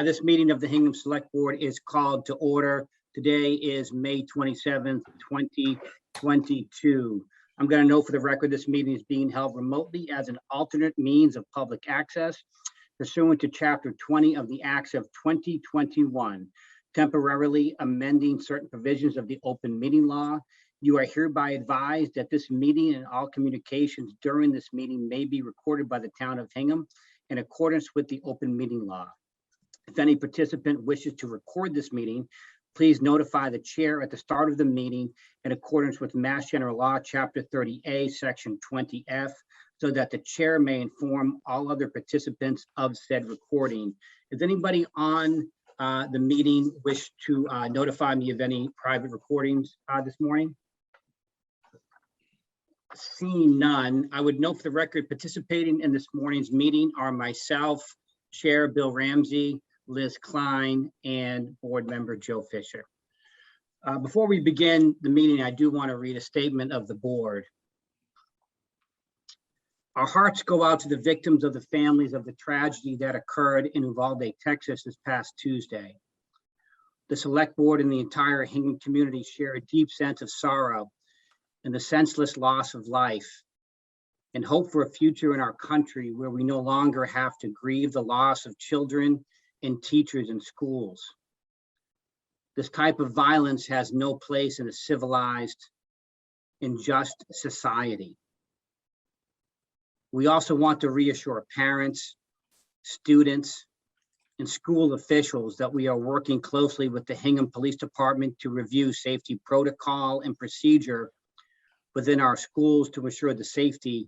This meeting of the Hingham Select Board is called to order. Today is May 27th, 2022. I'm going to note for the record this meeting is being held remotely as an alternate means of public access pursuant to Chapter 20 of the Acts of 2021, temporarily amending certain provisions of the open meeting law. You are hereby advised that this meeting and all communications during this meeting may be recorded by the Town of Hingham in accordance with the open meeting law. If any participant wishes to record this meeting, please notify the chair at the start of the meeting in accordance with Mass General Law, Chapter 30A, Section 20F, so that the chair may inform all other participants of said recording. Does anybody on the meeting wish to notify me of any private recordings this morning? Seeing none, I would note for the record, participating in this morning's meeting are myself, Chair Bill Ramsey, Liz Klein, and Board Member Joe Fisher. Before we begin the meeting, I do want to read a statement of the board. Our hearts go out to the victims of the families of the tragedy that occurred in Uvalde, Texas this past Tuesday. The Select Board and the entire Hingham community share a deep sense of sorrow and the senseless loss of life, and hope for a future in our country where we no longer have to grieve the loss of children and teachers in schools. This type of violence has no place in a civilized and just society. We also want to reassure parents, students, and school officials that we are working closely with the Hingham Police Department to review safety protocol and procedure within our schools to ensure the safety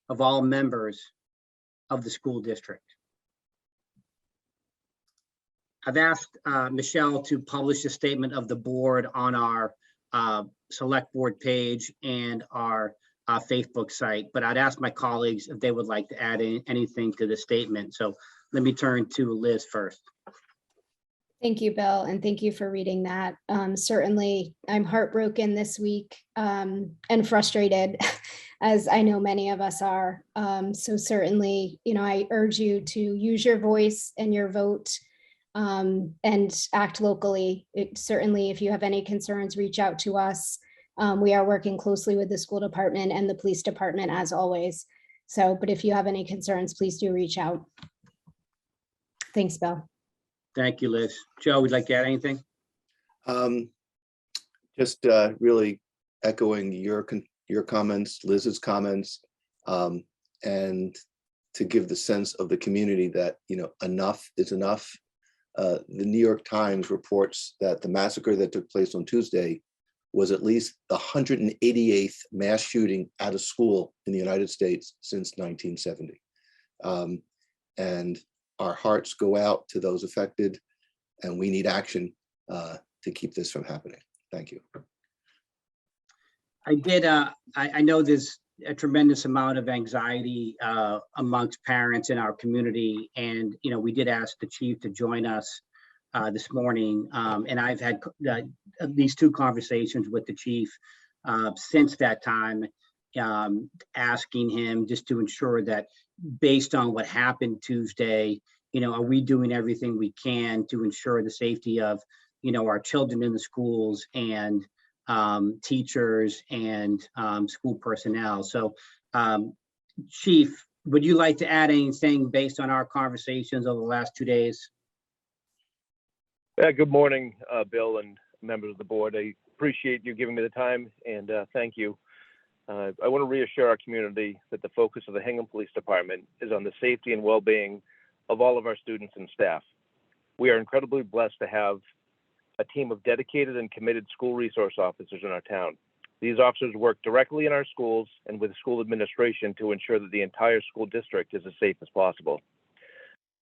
of all members of the school district. I've asked Michelle to publish a statement of the board on our select board page and our Facebook site, but I'd ask my colleagues if they would like to add anything to the statement. So let me turn to Liz first. Thank you, Bill, and thank you for reading that. Certainly, I'm heartbroken this week and frustrated, as I know many of us are. So certainly, I urge you to use your voice and your vote and act locally. Certainly, if you have any concerns, reach out to us. We are working closely with the school department and the police department as always. So, but if you have any concerns, please do reach out. Thanks, Bill. Thank you, Liz. Joe, would you like to add anything? Just really echoing your comments, Liz's comments, and to give the sense of the community that enough is enough. The New York Times reports that the massacre that took place on Tuesday was at least the 188th mass shooting at a school in the United States since 1970. And our hearts go out to those affected, and we need action to keep this from happening. Thank you. I know there's a tremendous amount of anxiety amongst parents in our community, and we did ask the chief to join us this morning, and I've had these two conversations with the chief since that time, asking him just to ensure that based on what happened Tuesday, are we doing everything we can to ensure the safety of our children in the schools and teachers and school personnel. So Chief, would you like to add anything based on our conversations over the last 2 days? Yeah, good morning, Bill and members of the board. I appreciate you giving me the time, and thank you. I want to reassure our community that the focus of the Hingham Police Department is on the safety and well-being of all of our students and staff. We are incredibly blessed to have a team of dedicated and committed school resource officers in our town. These officers work directly in our schools and with school administration to ensure that the entire school district is as safe as possible.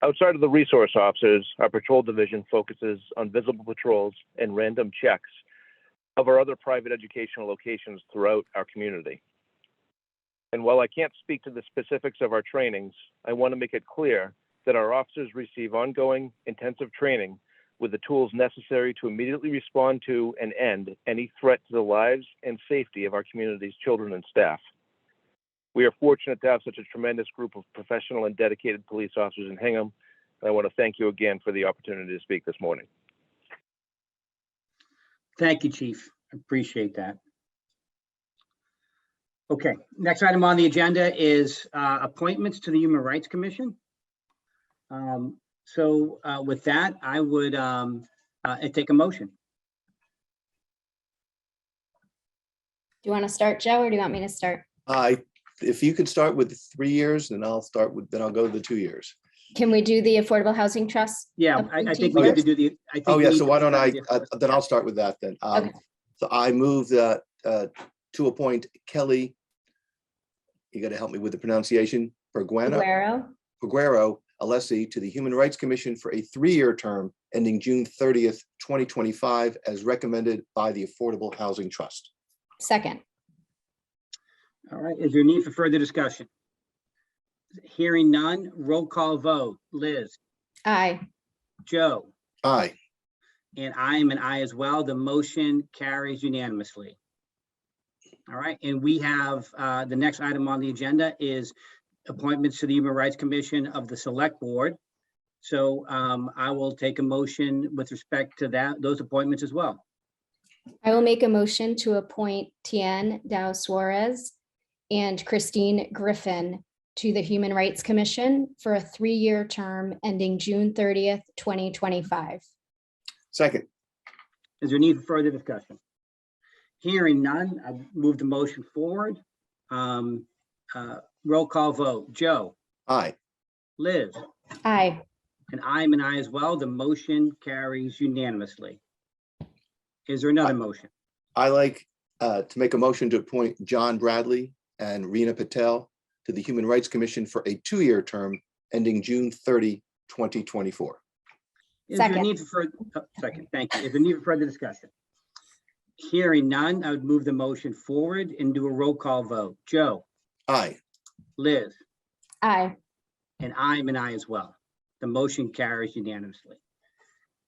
Outside of the resource officers, our patrol division focuses on visible patrols and random checks of our other private educational locations throughout our community. And while I can't speak to the specifics of our trainings, I want to make it clear that our officers receive ongoing intensive training with the tools necessary to immediately respond to and end any threat to the lives and safety of our community's children and staff. We are fortunate to have such a tremendous group of professional and dedicated police officers in Hingham, I want to thank you again for the opportunity to speak this morning. Thank you, Chief. Appreciate that. Okay, next item on the agenda is appointments to the Human Rights Commission. With that, I would take a motion. Do you want to start, Joe, or do you want me to start? If you could start with 3 years, then I'll go to the 2 years. Can we do the Affordable Housing Trust? Yeah, I think we need to do the. Oh, yeah, so why don't then I'll start with that then. Okay. So I move that to appoint Kelly, you got to help me with the pronunciation, Peguero. Peguero Alessi to the Human Rights Commission for a 3-year term ending June 30th, 2025, as recommended by the Affordable Housing Trust. Second. All right, is there a need for further discussion? Hearing none, roll call vote. Liz, Aye. Joe, Aye. and I am an aye as well. The motion carries unanimously. All right, and we have the next item on the agenda is appointments to the Human Rights Commission of the Select Board. So I will take a motion with respect to those appointments as well. I will make a motion to appoint Tien Dow Suarez and Christine Griffin to the Human Rights Commission for a 3-year term ending June 30th, 2025. Second. Is there a need for further discussion? Hearing none, I move the motion forward. Roll call vote. Joe, Aye. Liz, Aye. and I'm an aye as well. The motion carries unanimously. Is there another motion? I like to make a motion to appoint John Bradley and Reena Patel to the Human Rights Commission for a 2-year term ending June 30, 2024. Is there a Second. need for further, second, thank you. Is there a need for further discussion? Hearing none, I would move the motion forward and do a roll call vote. Joe, Aye. Liz, Aye. and I'm an aye as well. The motion carries unanimously.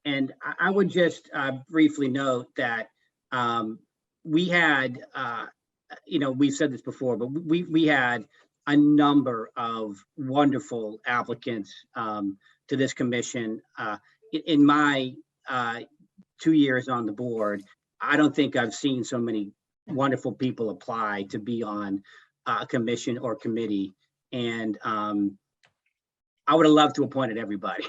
And I would just briefly note that we had, we've said this before, but we had a number of wonderful applicants to this commission. In my 2 years on the board, I don't think I've seen so many wonderful people apply to be on a commission or committee. And I would have loved to have appointed everybody.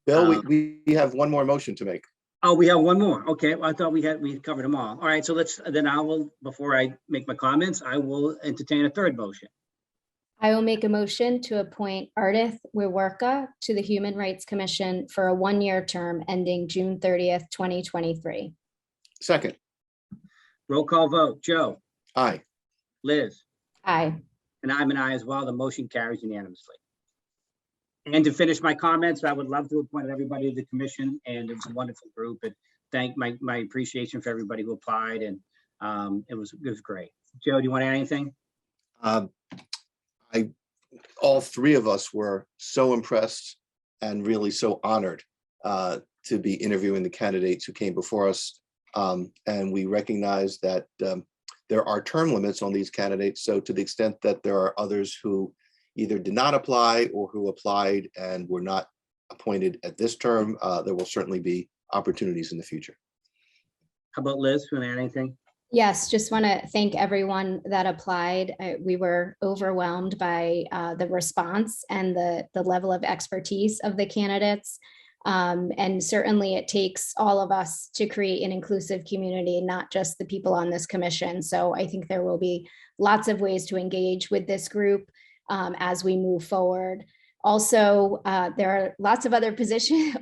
Bill, we have one more motion to make. Oh, we have one more. Okay, well, I thought we covered them all. All right, so before I make my comments, I will entertain a third motion. I will make a motion to appoint Ardith Wiworka to the Human Rights Commission for a 1-year term ending June 30th, 2023. Second. Roll call vote. Joe, Aye. Liz, Aye. and I'm an aye as well. The motion carries unanimously. And to finish my comments, I would love to appoint everybody to the commission, and it was a wonderful group. And thank my appreciation for everybody who applied, and it was great. Joe, do you want to add anything? All three of us were so impressed and really so honored to be interviewing the candidates who came before us. And we recognize that there are term limits on these candidates. So to the extent that there are others who either did not apply or who applied and were not appointed at this term, there will certainly be opportunities in the future. How about Liz? Want to add anything? Yes, just want to thank everyone that applied. We were overwhelmed by the response and the level of expertise of the candidates. And certainly it takes all of us to create an inclusive community, not just the people on this commission. So I think there will be lots of ways to engage with this group as we move forward. Also, there are lots of other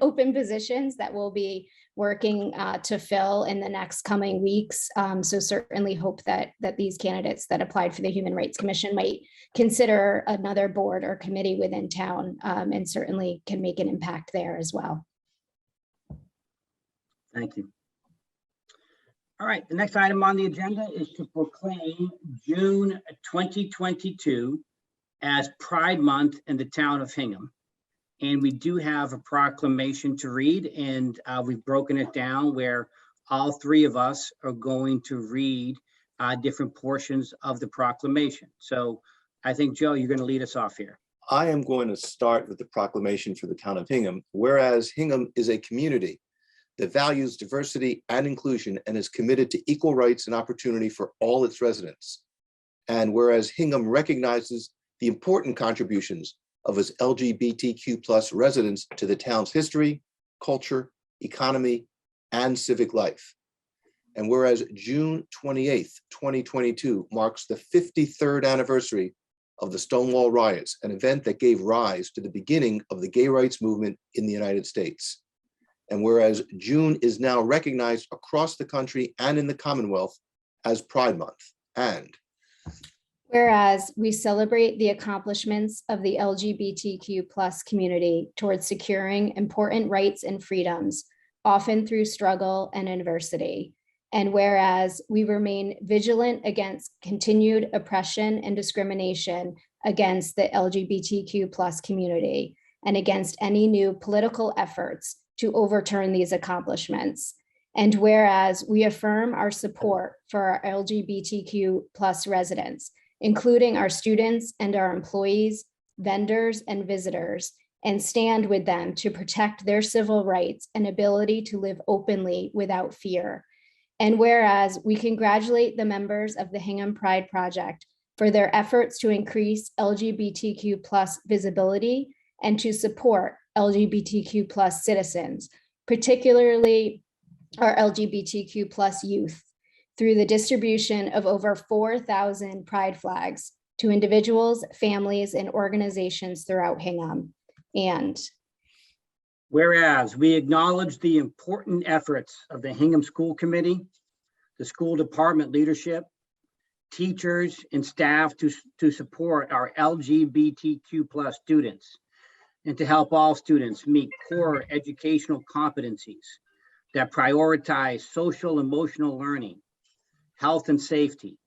open positions that we'll be working to fill in the next coming weeks. So certainly hope that these candidates that applied for the Human Rights Commission might consider another board or committee within town, and certainly can make an impact there as well. Thank you. All right, the next item on the agenda is to proclaim June 2022 as Pride Month in the town of Hingham. And we do have a proclamation to read, and we've broken it down where all three of us are going to read different portions of the proclamation. So I think, Joe, you're going to lead us off here. I am going to start with the proclamation for the town of Hingham. Whereas Hingham is a community that values diversity and inclusion and is committed to equal rights and opportunity for all its residents. And whereas Hingham recognizes the important contributions of its LGBTQ+ residents to the town's history, culture, economy, and civic life. And whereas June 28th, 2022 marks the 53rd anniversary of the Stonewall Riots, an event that gave rise to the beginning of the gay rights movement in the United States. And whereas June is now recognized across the country and in the Commonwealth as Pride Month. And whereas we celebrate the accomplishments of the LGBTQ+ community towards securing important rights and freedoms, often through struggle and adversity. And whereas we remain vigilant against continued oppression and discrimination against the LGBTQ+ community and against any new political efforts to overturn these accomplishments. And whereas we affirm our support for our LGBTQ+ residents, including our students and our employees, vendors, and visitors, and stand with them to protect their civil rights and ability to live openly without fear. And whereas we congratulate the members of the Hingham Pride Project for their efforts to increase LGBTQ+ visibility and to support LGBTQ+ citizens, particularly our LGBTQ+ youth, through the distribution of over 4,000 pride flags to individuals, families, and organizations throughout Hingham. And whereas we acknowledge the important efforts of the Hingham School Committee, the school department leadership, teachers, and staff to support our LGBTQ+ students and to help all students meet core educational competencies that prioritize social emotional learning, health and safety,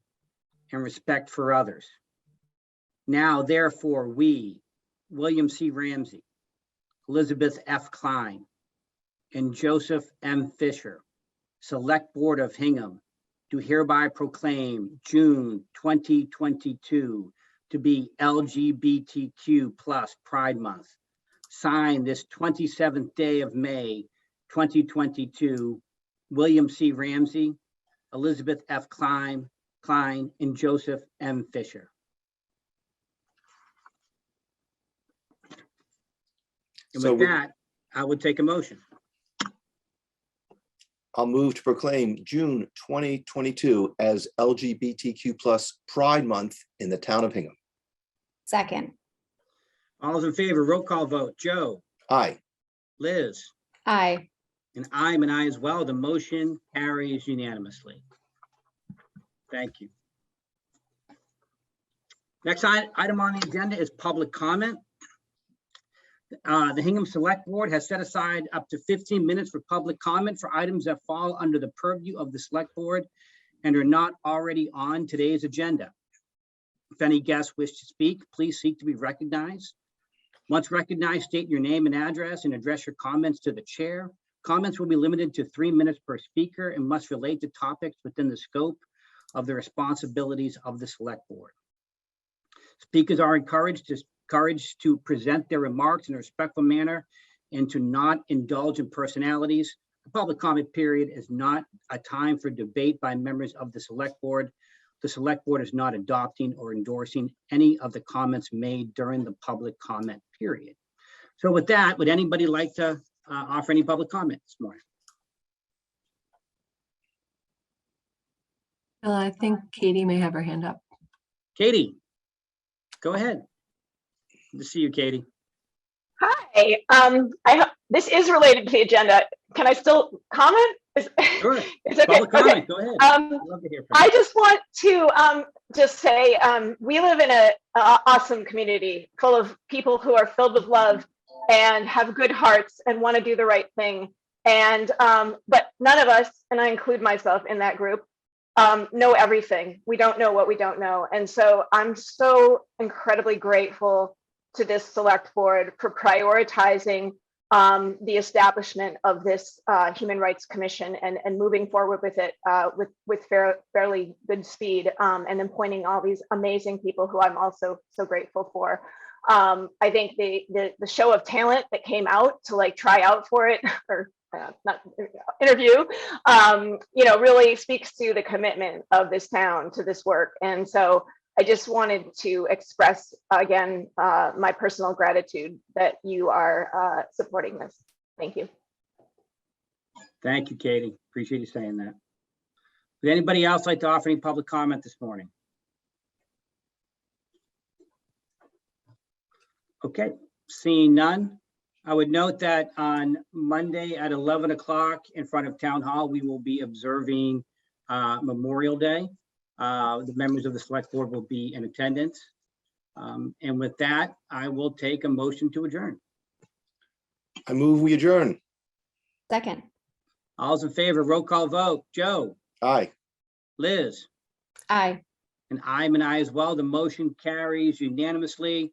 and respect for others. Now, therefore, we, William C. Ramsey, Elizabeth F. Klein, and Joseph M. Fisher, Select Board of Hingham, do hereby proclaim June 2022 to be LGBTQ+ Pride Month. Signed this 27th day of May, 2022, William C. Ramsey, Elizabeth F. Klein, and Joseph M. Fisher. And So with that, I would take a motion. I'll move to proclaim June 2022 as LGBTQ+ Pride Month in the town of Hingham. second. All those in favor, roll call vote. Joe, Aye. Liz, Aye. and I'm an aye as well. The motion carries unanimously. Thank you. Next item on the agenda is public comment. The Hingham Select Board has set aside up to 15 minutes for public comment for items that fall under the purview of the Select Board and are not already on today's agenda. If any guests wish to speak, please seek to be recognized. Once recognized, state your name and address and address your comments to the chair. Comments will be limited to 3 minutes per speaker and must relate to topics within the scope of the responsibilities of the Select Board. Speakers are encouraged to present their remarks in a respectful manner and to not indulge in personalities. The public comment period is not a time for debate by members of the Select Board. The Select Board is not adopting or endorsing any of the comments made during the public comment period. So with that, would anybody like to offer any public comment this morning? I think Katie may have her hand up. Katie, go ahead. Good to see you, Katie. Hi, this is related to the agenda. Can I still comment? Sure. It's okay. Public comment. Okay. Go ahead. I'd love to hear from I you. just want to just say we live in an awesome community full of people who are filled with love and have good hearts and want to do the right thing. And but none of us, and I include myself in that group, know everything. We don't know what we don't know. And so I'm so incredibly grateful to this Select Board for prioritizing the establishment of this Human Rights Commission and moving forward with it with fairly good speed and appointing all these amazing people who I'm also so grateful for. I think the show of talent that came out to like try out for it or not interview, really speaks to the commitment of this town to this work. And so I just wanted to express again my personal gratitude that you are supporting this. Thank you. Thank you, Katie. Appreciate you saying that. Would anybody else like to offer any public comment this morning? Okay, seeing none, I would note that on Monday at 11 o'clock in front of Town Hall, we will be observing Memorial Day. The members of the select board will be in attendance. And with that, I will take a motion to adjourn. I move we adjourn. Second. All's in favor, roll call vote. Joe, Aye. Liz, Aye. and I'm an aye as well. The motion carries unanimously.